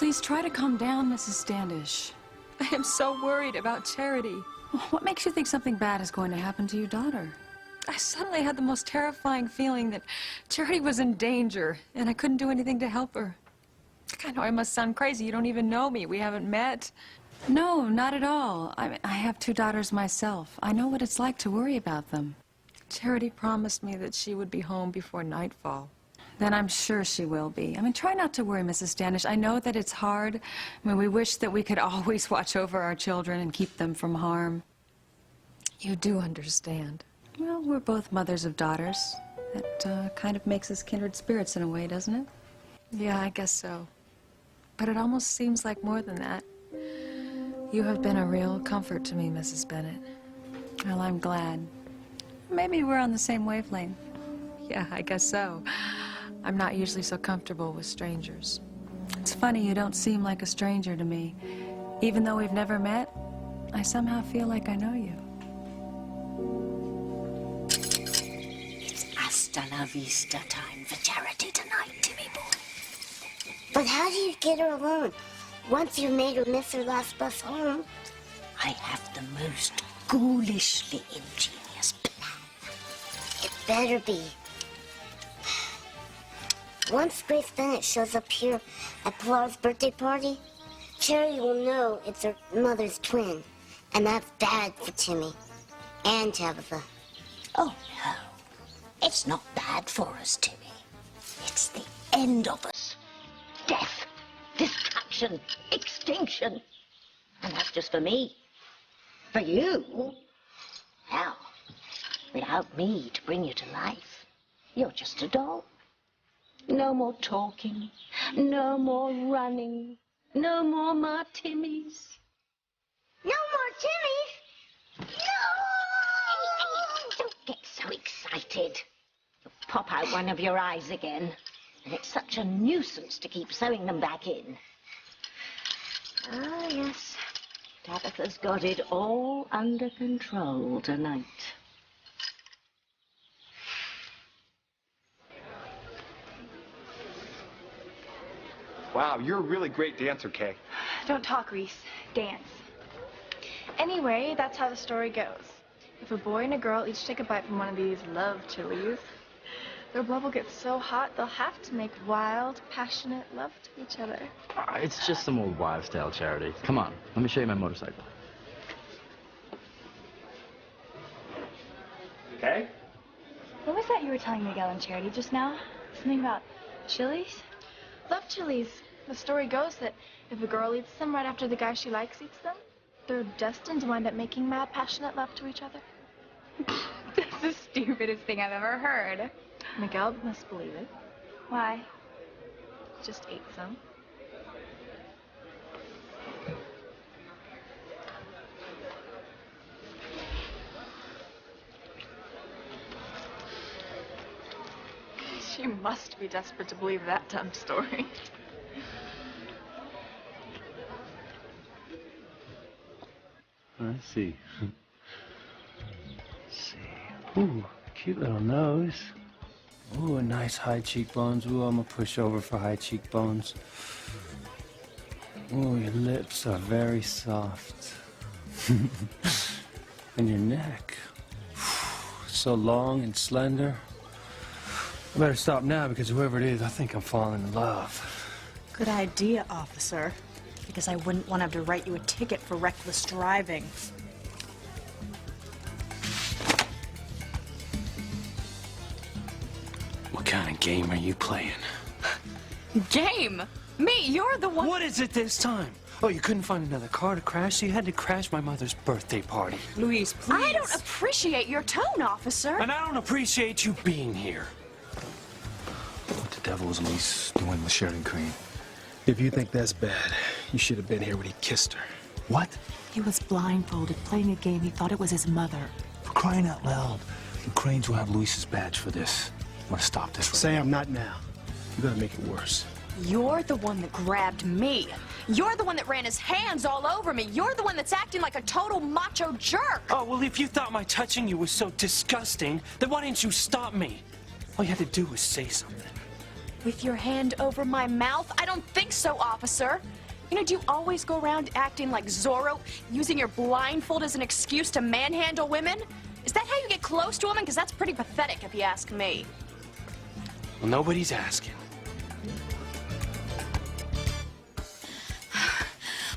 Please try to calm down, Mrs. Standish. I am so worried about Charity. What makes you think something bad is going to happen to your daughter? I suddenly had the most terrifying feeling that Charity was in danger, and I couldn't do anything to help her. I know I must sound crazy. You don't even know me. We haven't met. No, not at all. I have 2 daughters myself. I know what it's like to worry about them. Charity promised me that she would be home before nightfall. Then I'm sure she will be. Try not to worry, Mrs. Standish. I know that it's hard. We wish that we could always watch over our children and keep them from harm. You do understand. Well, we're both mothers of daughters. That kind of makes us kindred spirits in a way, doesn't it? Yeah, I guess so. But it almost seems like more than that. You have been a real comfort to me, Mrs. Bennett. Well, I'm glad. Maybe we're on the same wavelength. Yeah, I guess so. I'm not usually so comfortable with strangers. It's funny, you don't seem like a stranger to me. Even though we've never met, I somehow feel like I know you. It's hasta la vista time for Charity tonight, Timmy boy. But how do you get her alone? Once you made her miss her last bus home. I have the most ghoulishly ingenious plan. It better be. Once Grace Bennett shows up here at Pilar's birthday party, Charity will know it's her mother's twin. And that's bad for Timmy and Tabitha. Oh, no. It's not bad for us, Timmy. It's the end of us. Death, destruction, extinction. And that's just for me. For you, well, without me to bring you to life, you're just a doll. No more talking, no more running, no more Martinis. No more Timmys! No! Don't get so excited. You'll pop out one of your eyes again. And it's such a nuisance to keep sewing them back in. Ah, yes. Tabitha's got it all under control tonight. Wow, you're a really great dancer, Kay. Don't talk, Reese. Dance. Anyway, that's how the story goes. If a boy and a girl each take a bite from one of these love chilies, their blood will get so hot they'll have to make wild, passionate love to each other. It's just some old wives' tale, Charity. Come on, let me show you my motorcycle. Okay? What was that you were telling Miguel and Charity just now? Something about chilies? Love chilies. The story goes that if a girl eats them right after the guy she likes eats them, they're destined to wind up making mad, passionate love to each other. That's the stupidest thing I've ever heard. Miguel must believe it. Why? Just ate some. She must be desperate to believe that dumb story. I see. Let's see. Ooh, cute little nose. Ooh, a nice high cheekbones. Ooh, I'm gonna push over for high cheekbones. Ooh, your lips are very soft. And your neck. So long and slender. I better stop now because whoever it is, I think I'm falling in love. Good idea, officer. Because I wouldn't want to have to write you a ticket for reckless driving. What kind of game are you playing? Game? Me? You're the one... What is it this time? Oh, you couldn't find another car to crash, so you had to crash my mother's birthday party. Louise, please. I don't appreciate your tone, officer. And I don't appreciate you being here. What the devil is Louise doing with Sheridan Crane? If you think that's bad, you should have been here when he kissed her. What? He was blindfolded, playing a game. He thought it was his mother. For crying out loud. The Cranes will have Louise's badge for this. I'm gonna stop this. Sam, not now. You're gonna make it worse. You're the one that grabbed me. You're the one that ran his hands all over me. You're the one that's acting like a total macho jerk. Oh, well, if you thought my touching you was so disgusting, then why didn't you stop me? All you had to do was say something. With your hand over my mouth? I don't think so, officer. You know, do you always go around acting like Zorro, using your blindfold as an excuse to manhandle women? Is that how you get close to women? Because that's pretty pathetic, if you ask me. Well, nobody's asking.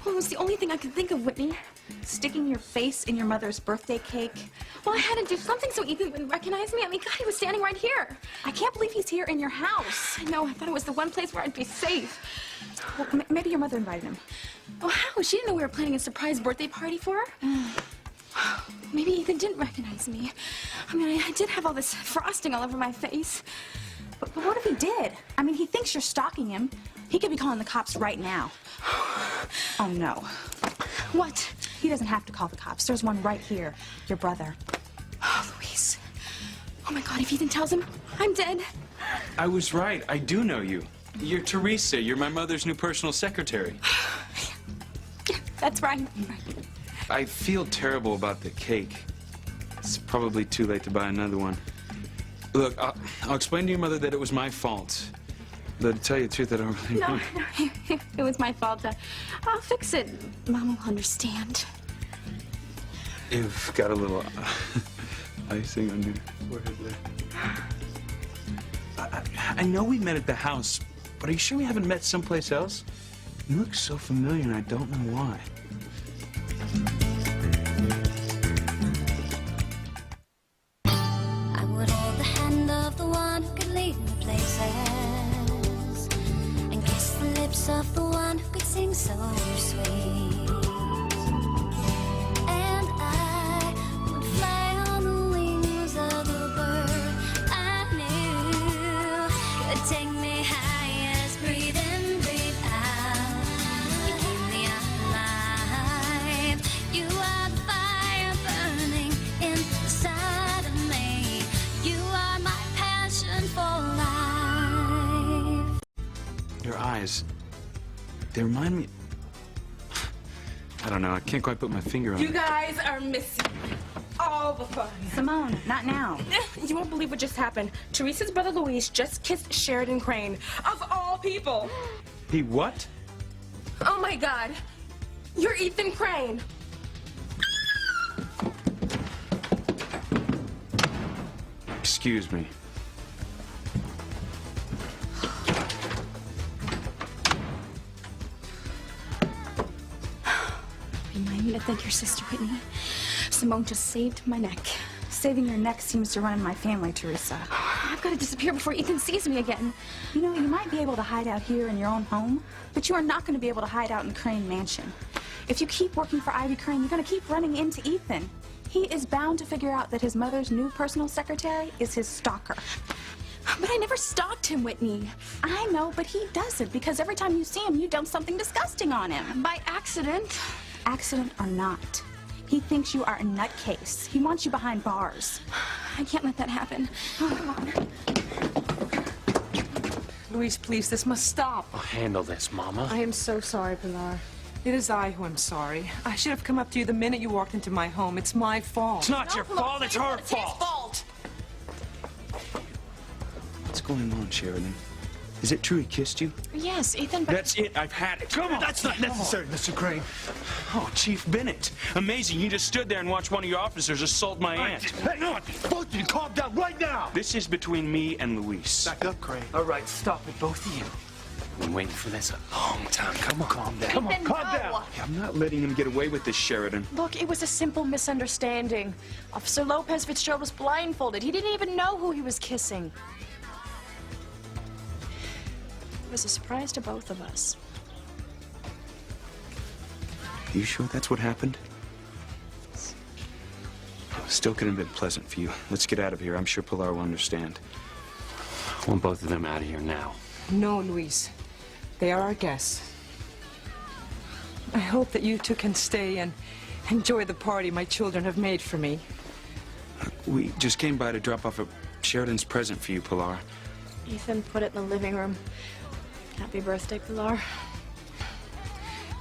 Well, it was the only thing I could think of, Whitney. Sticking your face in your mother's birthday cake. Well, I had to do something so Ethan wouldn't recognize me. I mean, God, he was standing right here. I can't believe he's here in your house. I know, I thought it was the one place where I'd be safe. Well, maybe your mother invited him. Oh, how? She didn't know we were planning a surprise birthday party for her? Maybe Ethan didn't recognize me. I mean, I did have all this frosting all over my face. But what if he did? I mean, he thinks you're stalking him. He could be calling the cops right now. Oh, no. What? He doesn't have to call the cops. There's one right here. Your brother. Oh, Louise. Oh, my God, if Ethan tells him, I'm dead. I was right. I do know you. You're Teresa. You're my mother's new personal secretary. That's right. I feel terrible about the cake. It's probably too late to buy another one. Look, I'll explain to your mother that it was my fault. But to tell you the truth, I don't really know. No, it was my fault. I'll fix it. Mom will understand. You've got a little icing on your forehead there. I know we met at the house, but are you sure we haven't met someplace else? You look so familiar, and I don't know why. I would hold the hand of the one who could lead me places, and kiss the lips of the one who could sing so sweet. And I would fly on the wings of the bird I knew could take me high as breathe in, breathe out. You keep me alive. You are the fire burning inside of me. You are my passion for life. Your eyes, they remind me... I don't know, I can't quite put my finger on You it. guys are missing all the fun. Simone, not now. You won't believe what just happened. Teresa's brother Luis just kissed Sheridan Crane, of all people. He what? Oh my God. You're Ethan Crane. Excuse me. Remind me to thank your sister, Whitney. Simone just saved my neck. Saving your neck seems to run in my family, Teresa. I've got to disappear before Ethan sees me again. You know, you might be able to hide out here in your own home, but you are not going to be able to hide out in Crane Mansion. If you keep working for Ivy Crane, you're going to keep running into Ethan. He is bound to figure out that his mother's new personal secretary is his stalker. But I never stalked him, Whitney. I know, but he doesn't, because every time you see him, you dump something disgusting on him. By accident. Accident or not. He thinks you are a nutcase. He wants you behind bars. I can't let that happen. Oh, come on. Louise, please, this must stop. I'll handle this, Mama. I am so sorry, Pilar. It is I who am sorry. I should have come up to you the minute you walked into my home. It's my fault. It's not your fault, it's her fault. What's going on, Sheridan? Is it true he kissed you? Yes, Ethan, but... That's it. I've had it. Come on. That's not necessary, Mr. Crane. Oh, Chief Bennett. Amazing. You just stood there and watched one of your officers assault my aunt. Hey, no, both of you calm down right now. This is between me and Luis. Back up, Crane. All right, stop it, both of you. I've been waiting for this a long time. Come on, calm down. Come on, calm down. I'm not letting him get away with this, Sheridan. Look, it was a simple misunderstanding. Officer Lopez Fitzgerald was blindfolded. He didn't even know who he was kissing. It was a surprise to both of us. You sure that's what happened? Still couldn't have been pleasant for you. Let's get out of here. I'm sure Pilar will understand. I want both of them out of here now. No, Luis. They are our guests. I hope that you two can stay and enjoy the party my children have made for me. We just came by to drop off Sheridan's present for you, Pilar. Ethan put it in the living room. Happy birthday, Pilar.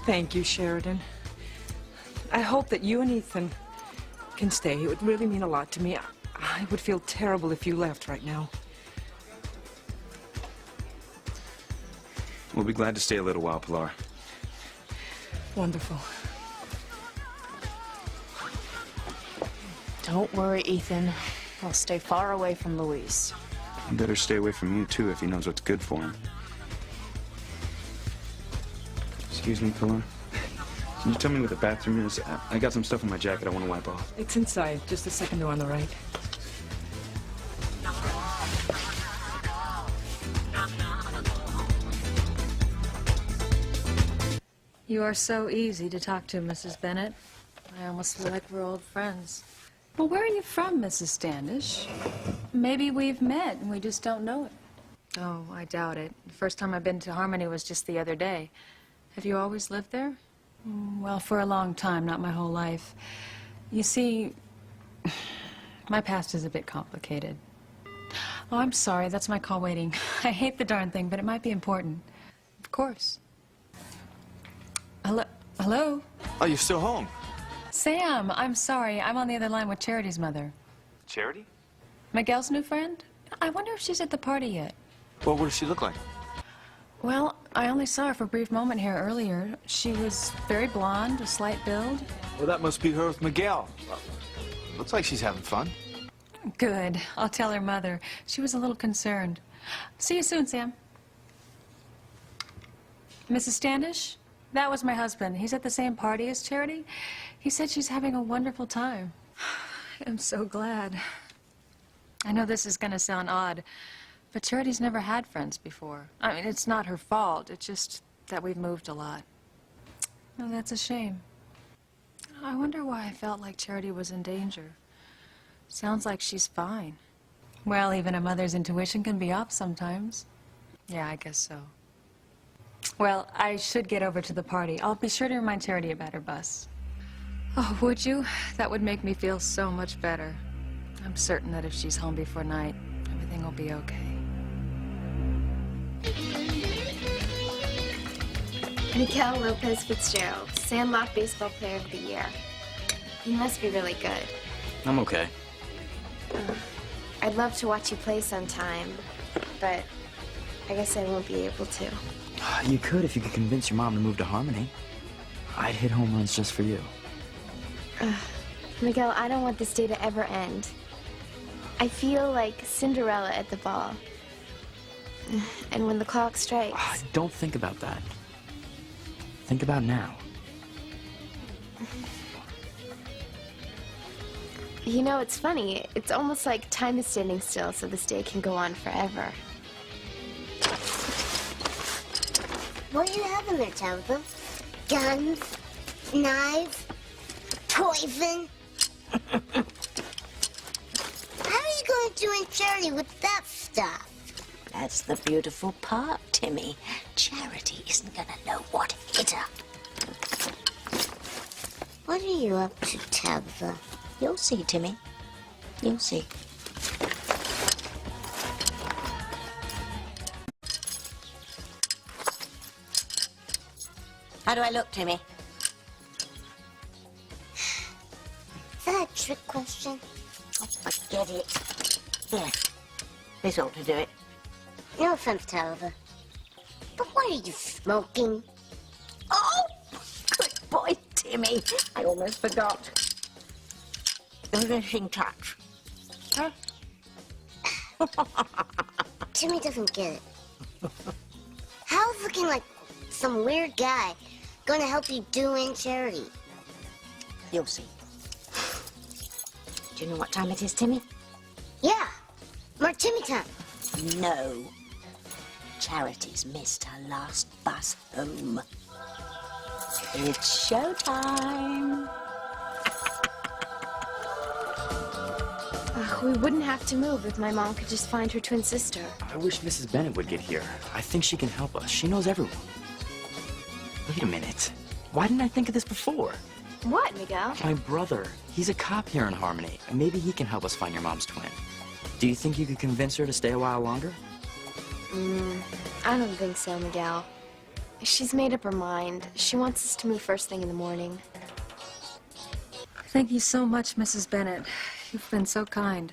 Thank you, Sheridan. I hope that you and Ethan can stay. It would really mean a lot to me. I would feel terrible if you left right now. We'll be glad to stay a little while, Pilar. Wonderful. Don't worry, Ethan. I'll stay far away from Luis. You better stay away from you, too, if he knows what's good for him. Excuse me, Pilar. Can you tell me where the bathroom is? I got some stuff in my jacket I want to wipe off. It's inside. Just the second door on the right. You are so easy to talk to, Mrs. Bennett. I almost feel like we're old friends. Well, where are you from, Mrs. Standish? Maybe we've met and we just don't know it. Oh, I doubt it. The first time I've been to Harmony was just the other day. Have you always lived there? Well, for a long time, not my whole life. You see, my past is a bit complicated. Oh, I'm sorry. That's my call waiting. I hate the darn thing, but it might be important. Of course. Hello? Hello? Oh, you're still home. Sam, I'm sorry. I'm on the other line with Charity's mother. Charity? Miguel's new friend? I wonder if she's at the party yet. Well, what does she look like? Well, I only saw her for a brief moment here earlier. She was very blonde, a slight build. Well, that must be her with Miguel. Looks like she's having fun. Good. I'll tell her mother. She was a little concerned. See you soon, Sam. Mrs. Standish? That was my husband. He's at the same party as Charity. He said she's having a wonderful time. I'm so glad. I know this is going to sound odd, but Charity's never had friends before. I mean, it's not her fault. It's just that we've moved a lot. Oh, that's a shame. I wonder why I felt like Charity was in danger. Sounds like she's fine. Well, even a mother's intuition can be off sometimes. Yeah, I guess so. Well, I should get over to the party. I'll be sure to remind Charity about her bus. Oh, would you? That would make me feel so much better. I'm certain that if she's home before night, everything will be okay. Miguel Lopez Fitzgerald, Sandlot Baseball Player of the Year. You must be really good. I'm okay. I'd love to watch you play sometime, but I guess I won't be able to. You could if you could convince your mom to move to Harmony. I'd hit home runs just for you. Miguel, I don't want this day to ever end. I feel like Cinderella at the ball. And when the clock strikes... Don't think about that. Think about now. You know, it's funny. It's almost like time is standing still, so this day can go on forever. What do you have in there, Tabitha? Guns? Knives? Poison? How are you going to do in Charity with that stuff? That's the beautiful part, Timmy. Charity isn't gonna know what hit her. What are you up to, Tabitha? You'll see, Timmy. You'll see. How do I look, Timmy? Is that a trick question? Oh, forget it. Here. This ought to do it. No offense, Tabitha. But what are you smoking? Oh! Good boy, Timmy. I almost forgot. Finishing touch. Huh? Timmy doesn't get it. How's looking like some weird guy going to help you do in Charity? You'll see. Do you know what time it is, Timmy? Yeah. Martini time. No. Charity's missed her last bus home. It's showtime. We wouldn't have to move if my mom could just find her twin sister. I wish Mrs. Bennett would get here. I think she can help us. She knows everyone. Wait a minute. Why didn't I think of this before? What, Miguel? My brother. He's a cop here in Harmony. Maybe he can help us find your mom's twin. Do you think you could convince her to stay a while longer? I don't think so, Miguel. She's made up her mind. She wants us to move first thing in the morning. Thank you so much, Mrs. Bennett. You've been so kind.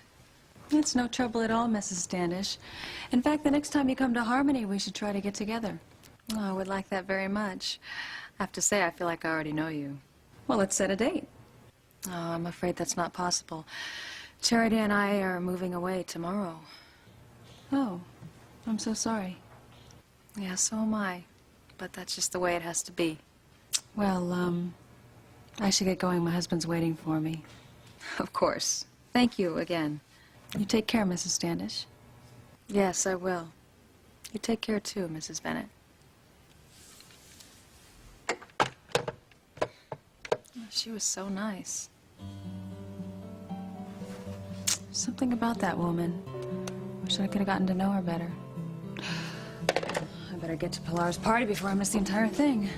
It's no trouble at all, Mrs. Standish. In fact, the next time you come to Harmony, we should try to get together. Oh, I would like that very much. I have to say, I feel like I already know you. Well, let's set a date. Oh, I'm afraid that's not possible. Charity and I are moving away tomorrow. Oh, I'm so sorry. Yeah, so am I. But that's just the way it has to be. Well, I should get going. My husband's waiting for me. Of course. Thank you again. You take care, Mrs. Standish. Yes, I will. You take care, too, Mrs. Bennett. She was so nice. Something about that woman. Wish I could have gotten to know her better. I better get to Pilar's party before I miss the entire thing.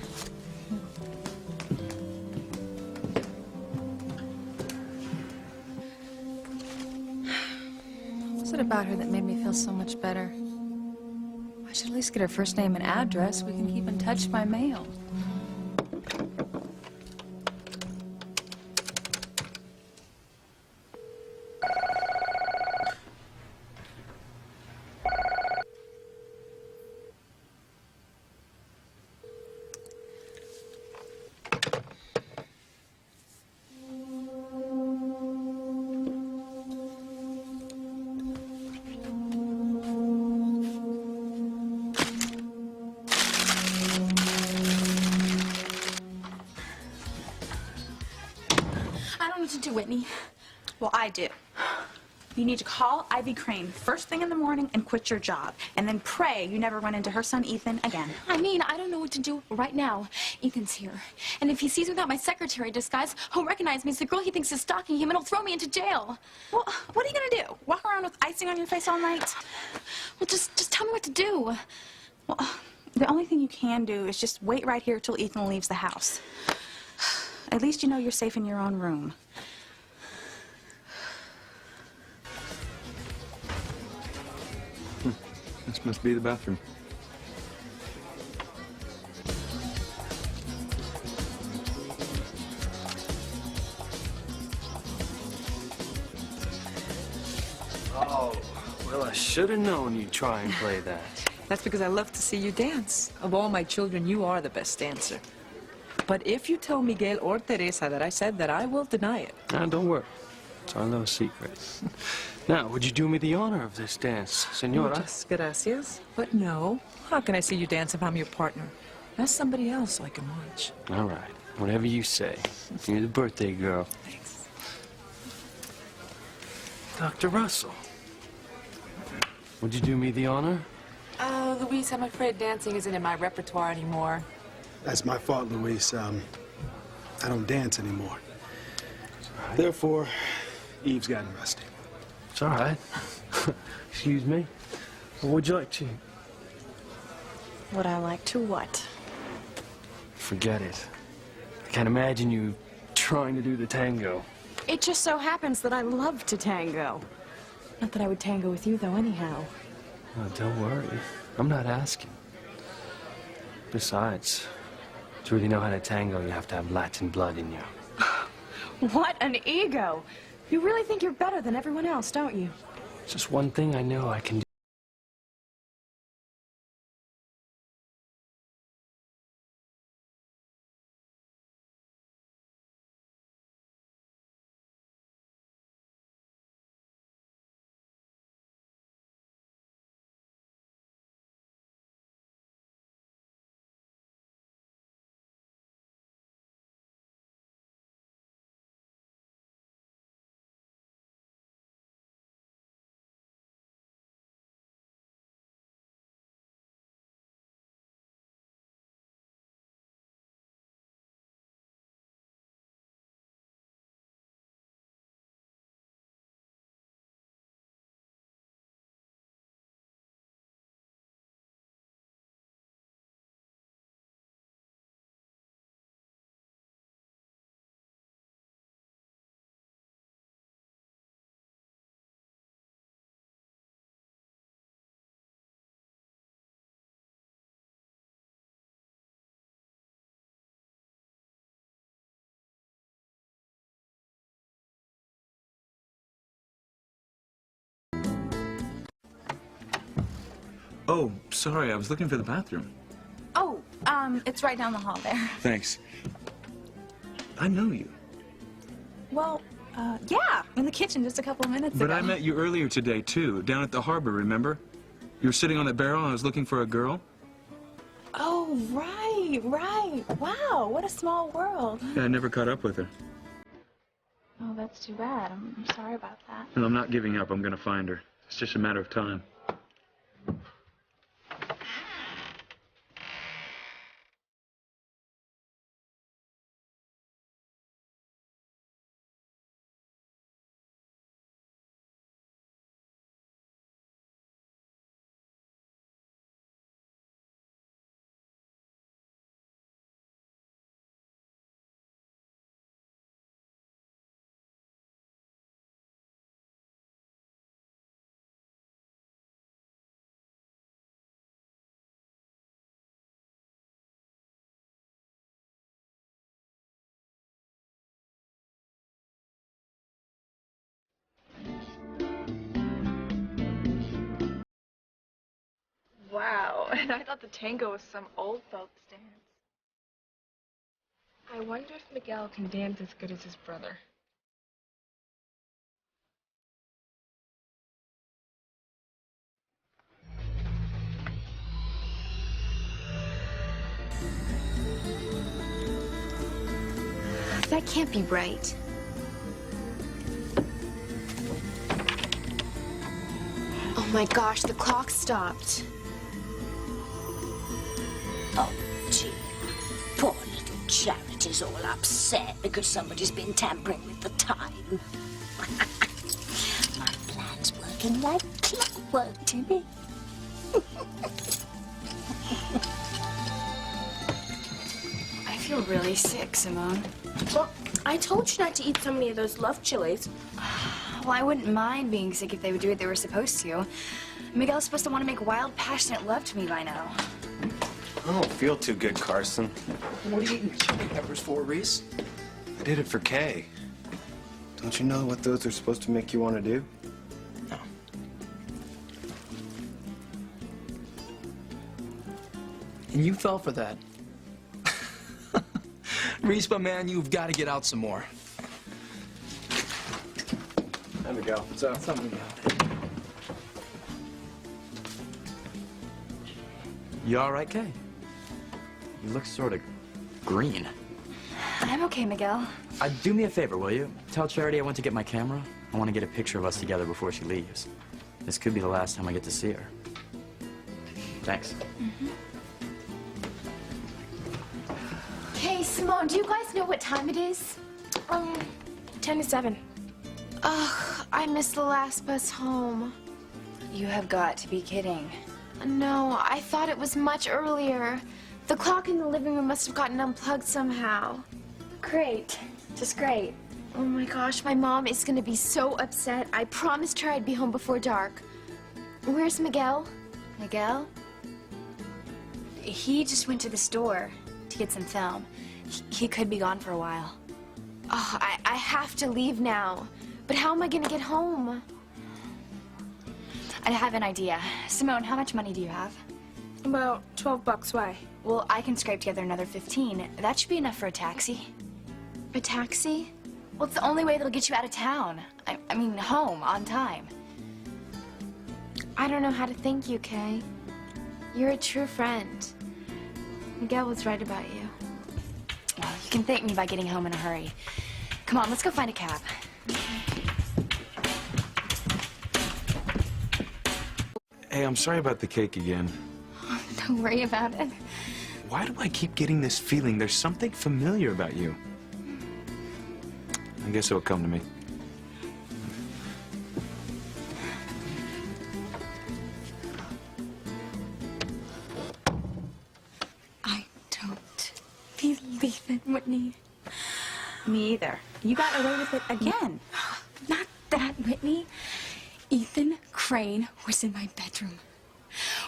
What was it about her that made me feel so much better? I should at least get her first name and address. We can keep in touch by mail. I don't know what to do, Whitney. Well, I do. You need to call Ivy Crane first thing in the morning and quit your job. And then pray you never run into her son Ethan again. I mean, I don't know what to do right now. Ethan's here. And if he sees me without my secretary disguise, he'll recognize me as the girl he thinks is stalking him and he'll throw me into jail. Well, what are you gonna do? Walk around with icing on your face all night? Well, just tell me what to do. Well, the only thing you can do is just wait right here till Ethan leaves the house. At least you know you're safe in your own room. This must be the bathroom. Oh, well, I should have known you'd try and play that. That's because I love to see you dance. Of all my children, you are the best dancer. But if you tell Miguel or Teresa that I said that, I will deny it. Don't worry. It's our little secret. Now, would you do me the honor of this dance, senora? Muchas gracias. But no. How can I see you dance if I'm your partner? Ask somebody else so I can watch. All right. Whatever you say. You're the birthday girl. Thanks. Dr. Russell. Would you do me the honor? Oh, Luis, I'm afraid dancing isn't in my repertoire anymore. That's my fault, Luis. I don't dance anymore. Therefore, Eve's gotten rusty. It's all right. Excuse me. What would you like to? Would I like to what? Forget it. I can't imagine you trying to do the tango. It just so happens that I love to tango. Not that I would tango with you, though, anyhow. Oh, don't worry. I'm not asking. Besides, to really know how to tango, you have to have Latin blood in you. What an ego! You really think you're better than everyone else, don't you? It's just one thing I know I can do. Oh, sorry, I was looking for the bathroom. Oh, It's right down the hall there. Thanks. I know you. Well, yeah, in the kitchen just a couple of minutes ago. But I met you earlier today, too, down at the harbor, remember? You were sitting on that barrel and I was looking for a girl. Oh, right, right. Wow, what a small world. Yeah, I never caught up with her. Oh, that's too bad. I'm sorry about that. And I'm not giving up. I'm going to find her. It's just a matter of time. Wow, and I thought the tango was some old folks dance. I wonder if Miguel can dance as good as his brother. That can't be right. Oh my gosh, the clock stopped. Oh, gee. Poor little Charity's all upset because somebody's been tampering with the time. My plan's working like clockwork, Timmy. I feel really sick, Simone. Well, I told you not to eat so many of those love chilies. Well, I wouldn't mind being sick if they would do what they were supposed to. Miguel's supposed to want to make wild, passionate love to me by now. I don't feel too good, Carson. What are you eating chili peppers for, Reese? I did it for Kay. Don't you know what those are supposed to make you want to do? No. And you fell for that. Reese, my man, you've got to get out some more. There we go. What's up? Something about You all right, Kay? You look sort of green. I'm okay, Miguel. Do me a favor, will you? Tell Charity I went to get my camera. I want to get a picture of us together before she leaves. This could be the last time I get to see her. Thanks. Hey, Simone, do you guys know what time it is? 10 to 7. Ugh, I missed the last bus home. You have got to be kidding. No, I thought it was much earlier. The clock in the living room must have gotten unplugged somehow. Great. Just great. Oh my gosh, my mom is gonna be so upset. I promised her I'd be home before dark. Where's Miguel? Miguel? He just went to the store to get some film. He could be gone for a while. Oh, I have to leave now. But how am I gonna get home? I have an idea. Simone, how much money do you have? About $12. Why? Well, I can scrape together another 15. That should be enough for a taxi. A taxi? Well, it's the only way that'll get you out of town. I mean, home, on time. I don't know how to thank you, Kay. You're a true friend. Miguel was right about you. Well, you can thank me by getting home in a hurry. Come on, let's go find a cab. Hey, I'm sorry about the cake again. Don't worry about it. Why do I keep getting this feeling there's something familiar about you? I guess it'll come to me. I don't believe it, Whitney. Me either. You got away with it again. Not that, Whitney. Ethan Crane was in my bedroom.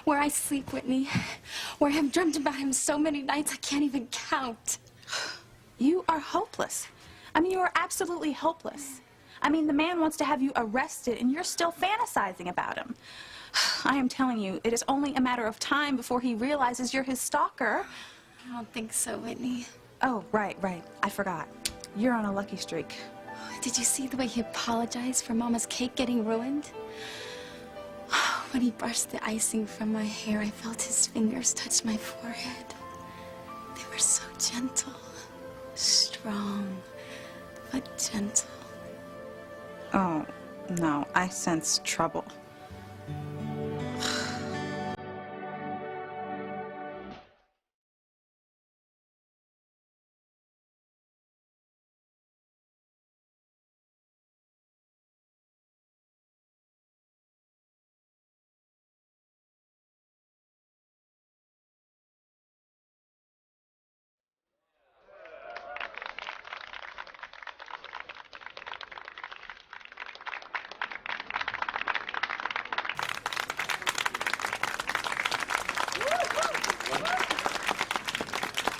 Where I sleep, Whitney. Where I have dreamt about him so many nights I can't even count. You are hopeless. I mean, you are absolutely hopeless. I mean, the man wants to have you arrested, and you're still fantasizing about him. I am telling you, it is only a matter of time before he realizes you're his stalker. I don't think so, Whitney. Oh, right. I forgot. You're on a lucky streak. Did you see the way he apologized for Mama's cake getting ruined? When he brushed the icing from my hair, I felt his fingers touch my forehead. They were so gentle, strong, but gentle. Oh, no, I sense trouble.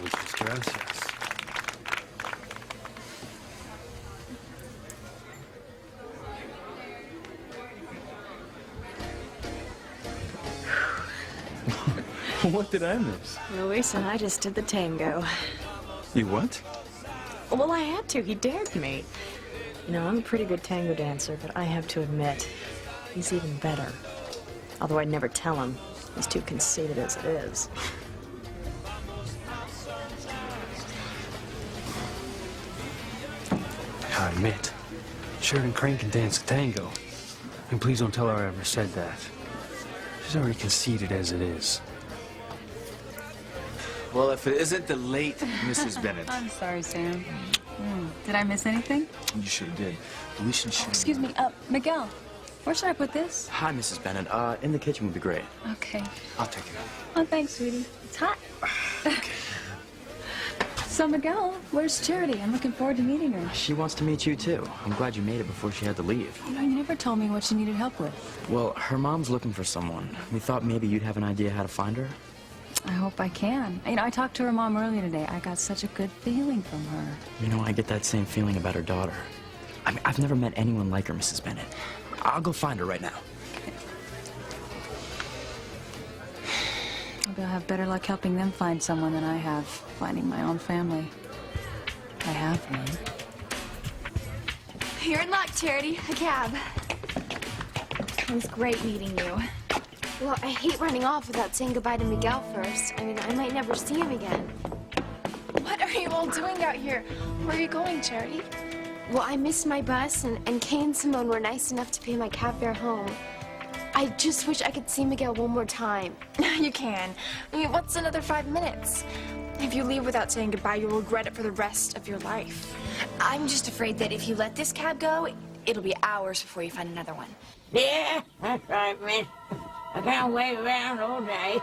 Muchas gracias. What did I miss? Luis and I just did the tango. You what? Well, I had to. He dared me. You know, I'm a pretty good tango dancer, but I have to admit, he's even better. Although I'd never tell him. He's too conceited as it is. I admit, Sheridan Crane can dance a tango. And please don't tell her I ever said that. She's already conceited as it is. Well, if it isn't the late Mrs. Bennett. I'm sorry, Sam. Did I miss anything? You sure did. Luis and Sharon. Excuse me, Miguel, where should I put this? Hi, Mrs. Bennett. In the kitchen would be great. Okay. I'll take it. Oh, thanks, sweetie. It's hot. So, Miguel, where's Charity? I'm looking forward to meeting her. She wants to meet you, too. I'm glad you made it before she had to leave. You know, you never told me what she needed help with. Well, her mom's looking for someone. We thought maybe you'd have an idea how to find her. I hope I can. You know, I talked to her mom earlier today. I got such a good feeling from her. You know, I get that same feeling about her daughter. I mean, I've never met anyone like her, Mrs. Bennett. I'll go find her right now. Maybe I'll have better luck helping them find someone than I have finding my own family. I have one. You're in luck, Charity. A cab. It was great meeting you. Well, I hate running off without saying goodbye to Miguel first. I mean, I might never see him again. What are you all doing out here? Where are you going, Charity? Well, I missed my bus, and Kay and Simone were nice enough to pay my cab fare home. I just wish I could see Miguel one more time. You can. I mean, what's another 5 minutes? If you leave without saying goodbye, you'll regret it for the rest of your life. I'm just afraid that if you let this cab go, it'll be hours before you find another one. Yeah, that's right, miss. I can't wait around all day.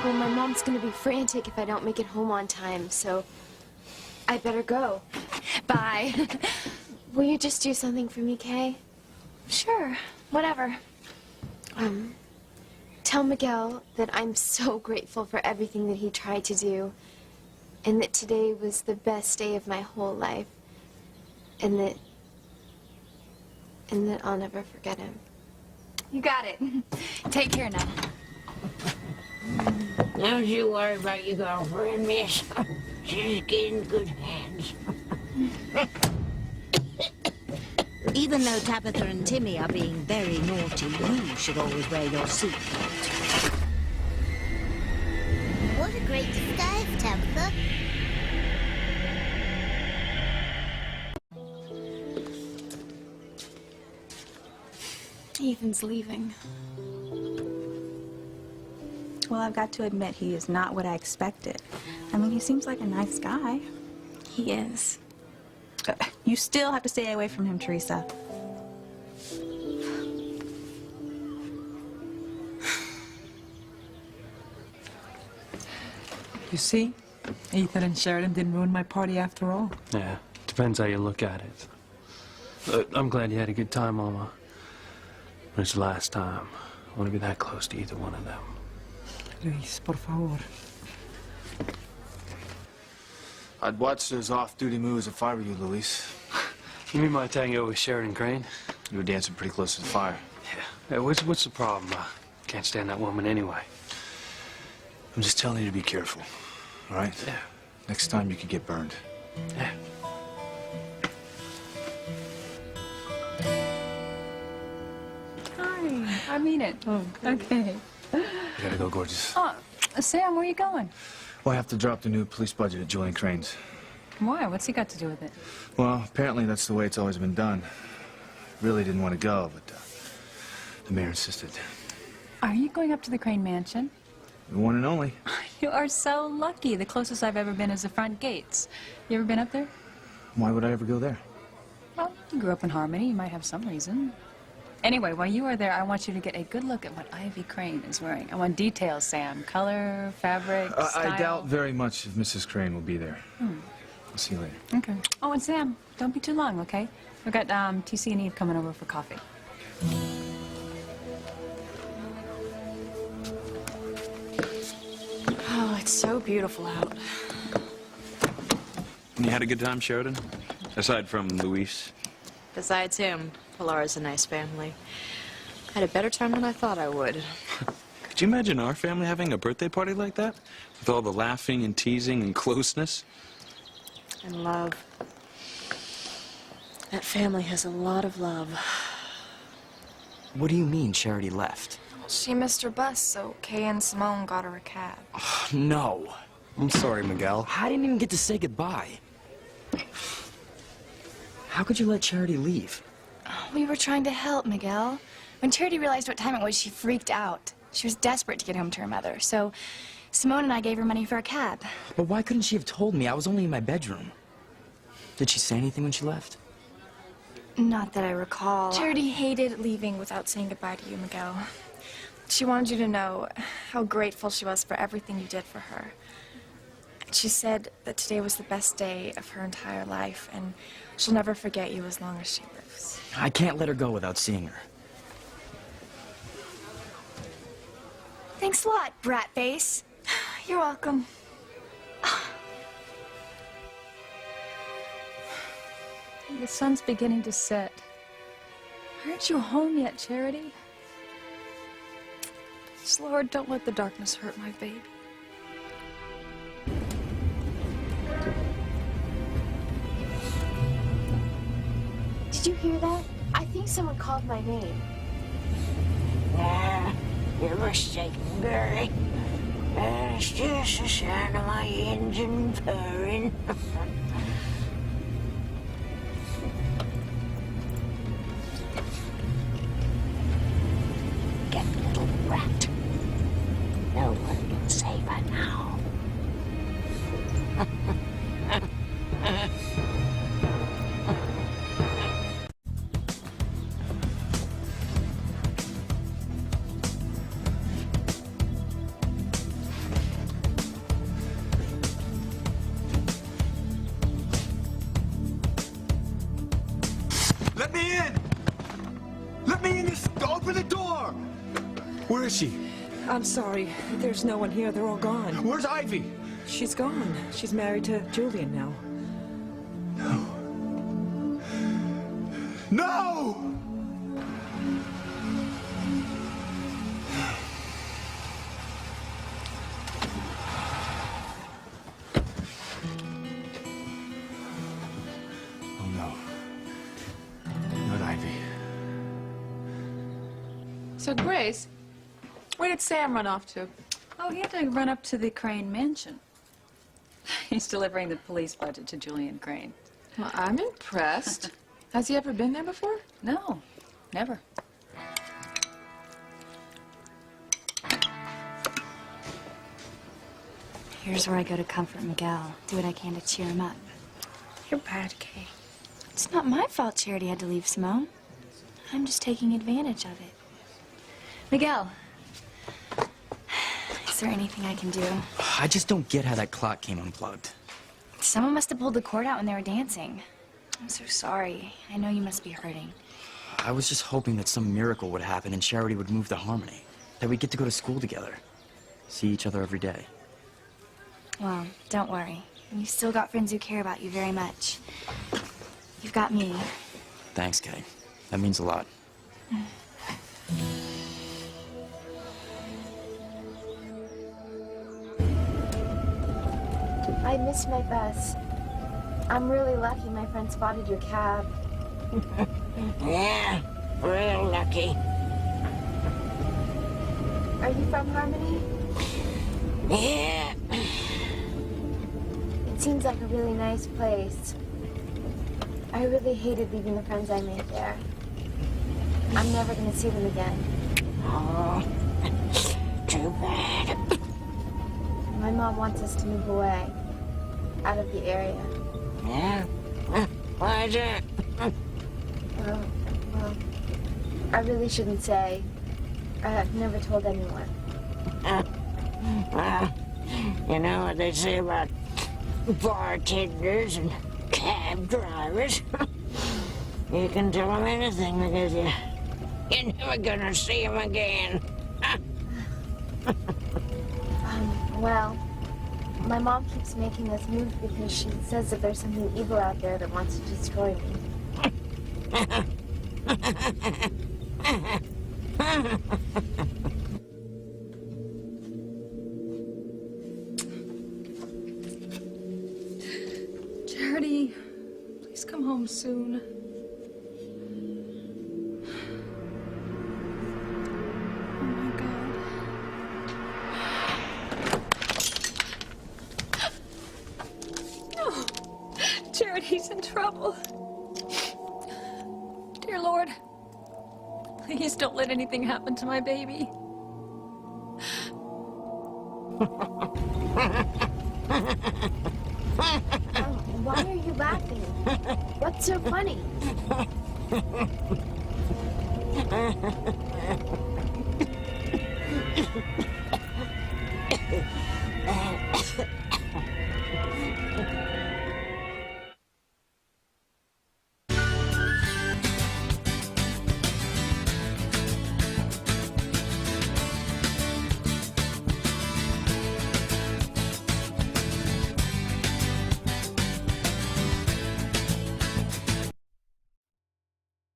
Well, my mom's gonna be frantic if I don't make it home on time, so I better go. Bye. Will you just do something for me, Kay? Sure, whatever. Tell Miguel that I'm so grateful for everything that he tried to do, and that today was the best day of my whole life, and that I'll never forget him. You got it. Take care now. Don't you worry about your girlfriend, miss. She's in good hands. Even though Tabitha and Timmy are being very naughty, you should always wear your seatbelt. What a great disguise, Tabitha. Ethan's leaving. Well, I've got to admit, he is not what I expected. I mean, he seems like a nice guy. He is. You still have to stay away from him, Teresa. You see? Ethan and Sheridan didn't ruin my party after all. Yeah, depends how you look at it. I'm glad you had a good time, Mama. But it's the last time. I want to be that close to either one of them. Luis, por favor. I'd watch those off-duty moves if I were you, Luis. You mean my tango with Sheridan Crane? You were dancing pretty close to the fire. Yeah. Hey, what's the problem? Can't stand that woman anyway. I'm just telling you to be careful, all right? Yeah. Next time you could get burned. Yeah. Hi. I mean it. Oh, okay. You gotta go, gorgeous. Oh, Sam, where are you going? Well, I have to drop the new police budget at Julian Crane's. Why? What's he got to do with it? Well, apparently that's the way it's always been done. Really didn't want to go, but the mayor insisted. Are you going up to the Crane Mansion? The one and only. You are so lucky. The closest I've ever been is the front gates. You ever been up there? Why would I ever go there? Well, you grew up in Harmony. You might have some reason. Anyway, while you are there, I want you to get a good look at what Ivy Crane is wearing. I want details, Sam. Color, fabric, style. I doubt very much if Mrs. Crane will be there. I'll see you later. Okay. Oh, and Sam, don't be too long, okay? We've got TC and Eve coming over for coffee. Oh, it's so beautiful out. You had a good time, Sheridan? Aside from Luis. Besides him, Pilara's a nice family. I had a better time than I thought I would. Could you imagine our family having a birthday party like that? With all the laughing and teasing and closeness? And love. That family has a lot of love. What do you mean Charity left? She missed her bus, so Kay and Simone got her a cab. No. I'm sorry, Miguel. I didn't even get to say goodbye. How could you let Charity leave? We were trying to help, Miguel. When Charity realized what time it was, she freaked out. She was desperate to get home to her mother, so Simone and I gave her money for a cab. But why couldn't she have told me? I was only in my bedroom. Did she say anything when she left? Not that I recall. Charity hated leaving without saying goodbye to you, Miguel. She wanted you to know how grateful she was for everything you did for her. She said that today was the best day of her entire life, and she'll never forget you as long as she lives. I can't let her go without seeing her. Thanks a lot, brat face. You're welcome. The sun's beginning to set. Aren't you home yet, Charity? Just, Lord, don't let the darkness hurt my baby. Did you hear that? I think someone called my name. You're mistaken, Barry. It's just the sound of my engine purring. Get little rat. No one can save her now. Let me in! Let me in! Just open the door! Where is she? I'm sorry. There's no one here. They're all gone. Where's Ivy? She's gone. She's married to Julian now. No! Oh, no. Not Ivy. So, Grace, where did Sam run off to? Oh, he had to run up to the Crane Mansion. He's delivering the police budget to Julian Crane. Well, I'm impressed. Has he ever been there before? No, never. Here's where I go to comfort Miguel. Do what I can to cheer him up. You're bad, Kay. It's not my fault Charity had to leave, Simone. I'm just taking advantage of it. Miguel, is there anything I can do? I just don't get how that clock came unplugged. Someone must have pulled the cord out when they were dancing. I'm so sorry. I know you must be hurting. I was just hoping that some miracle would happen and Charity would move to Harmony. That we'd get to go to school together. See each other every day. Well, don't worry. You've still got friends who care about you very much. You've got me. Thanks, Kay. That means a lot. I missed my bus. I'm really lucky my friend spotted your cab. Yeah, real lucky. Are you from Harmony? Yeah. It seems like a really nice place. I really hated leaving the friends I made there. I'm never gonna see them again. Oh, too bad. My mom wants us to move away. Out of the area. Yeah? Why is that? Well, I really shouldn't say. I've never told anyone. Well, you know what they say about bartenders and cab drivers? You can tell them anything because you're never gonna see them again. Well, my mom keeps making us move because she says that there's something evil out there that wants to destroy me. Charity, please come home soon. Oh my God. No, Charity's in trouble. Dear Lord, please don't let anything happen to my baby. Why are you laughing? What's so funny?